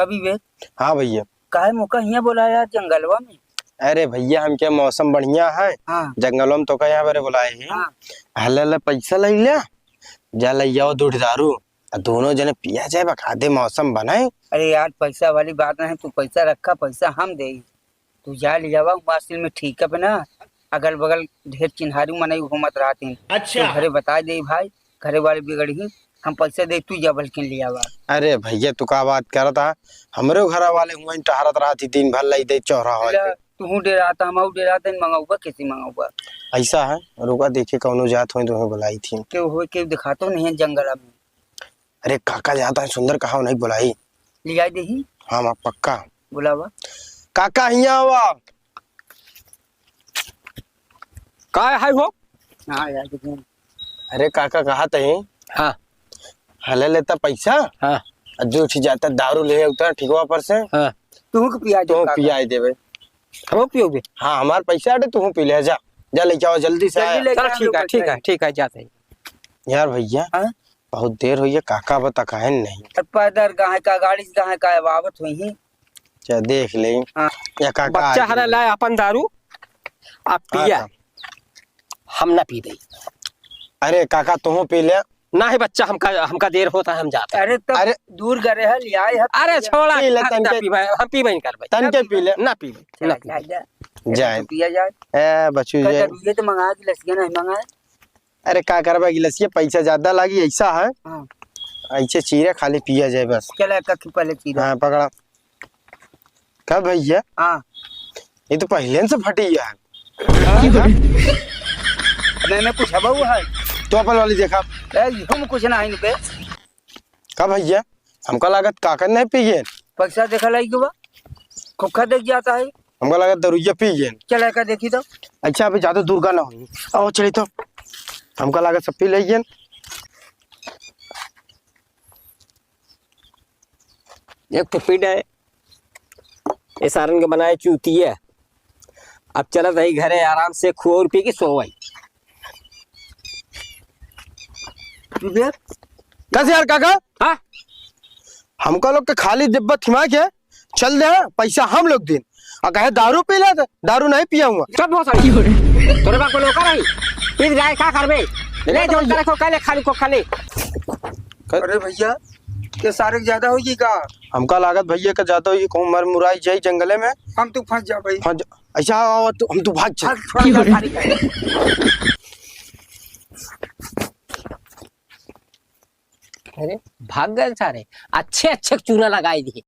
कभी वे हाँ भैया। काहे मौका हिया बोलाया जंगलवा में? अरे भैया हम क्या मौसम बढ़िया है, हाँ जंगलों में तो का यहाँ बारे बुलाए ही। हाँ हल्ले पैसा ले लिया, जा ले आओ दूध दारू, दोनों जने पिया जाए बखादे मौसम बनाए। अरे यार पैसा वाली बात नहीं, तू पैसा रखा, पैसा हम दे, तू जा ले जावा मासिल में ठीक है ना। अगल बगल ढेर चिन्हारी मनाई घूमत रहती। अच्छा तो घरे बता दे भाई, घरे वाले बिगड़ी हम पैसा दे, तू जा बल्कि ले आवा। अरे भैया तू का बात कर रहा, हमरे घर वाले हुआ टहरत रहा थी दिन भर लाई दे चौरा हो। तू डेराता हम डेराते मंगाऊबा, कैसे मंगाऊबा? ऐसा है, रुका देखे कौनो जात हो तो बुलाई थी। क्यों हो के दिखाता नहीं है जंगल में? अरे काका जाता है सुंदर कहा नहीं बुलाई, लिया दे ही। हाँ पक्का बुलावा काका हिया हुआ का है हो? हाँ यार देखिए। अरे काका कहा थे हाँ हले लेता पैसा, हाँ जो उठ जाता दारू ले उतर ठीकवा पर से, हाँ तू के पिया तो पिया देवे। हम पियोगे? हाँ हमार पैसा अटे तू पी ले, जा जा लेके आओ जल्दी से। चल ठीक है ठीक है ठीक है, जाते हैं। यार भैया हाँ? बहुत देर हुई है, काका बता कहे नहीं पैदल कहाँ का, गाड़ी से कहाँ का बाबत हुई ही। क्या देख ले हाँ। या काका बच्चा हरा लाए अपन दारू आप पिया, हाँ। हम ना पी दे। अरे काका तू पी ले ना ही बच्चा, हमका देर होता है, हम जाते हैं। अरे तो अरे दूर गए है लिया है। अरे छोड़ा पी ले, हम तन ना के- पीबे, हम पीबे नहीं करबे, तन के पी ले ना पीबे ना पीबे। जाए पिया जाए। ए बच्चू कल जे ये तो मंगा के लसिया नहीं मंगाए। अरे का करबा गिलसिए पैसा ज्यादा लगी, ऐसा है हाँ ऐसे चीरे खाली पिया जाए बस। चला कखी पहले चीरा। हाँ पकड़ा कब भैया, हाँ ये तो पहले से फटी है। मैंने कुछ हवा हुआ है तो अपन वाली देखा हम कुछ ना है पे कब भैया, हमको लागत काका नहीं पी गए, पैसा देखा लाई के बा खोखा देख जाता है। हमको लागत दरुइया पी गए। चला का देखी तो। अच्छा अभी ज्यादा दूर का ना हुई, आओ चली तो हमको लागत सब पी ले गए। एक तो पीड़ है, ये सारन के बनाए चूती है। अब चलत रही घरे आराम से खो और पी के सोवाई। कैसे यार काका, हाँ हमको लोग के खाली डिब्बा थिमा के चल दे, पैसा हम लोग दिन और कहे दारू पी ले, दारू नहीं पिया हुआ। सब बहुत सारी तोरे बाप को लोका नहीं पी जाए, का करबे? ले जो करे को ले, खाली को खाली। अरे भैया ये सारे ज्यादा होगी का? हमका लागत भैया का ज्यादा हुई, कहूँ मर मुराई जाई जंगले में। हम तो फंस जा भाई। हाँ ऐसा आओ, तो हम तो भाग चल। अरे भाग गए सारे, अच्छे अच्छे चूना लगाई दिए।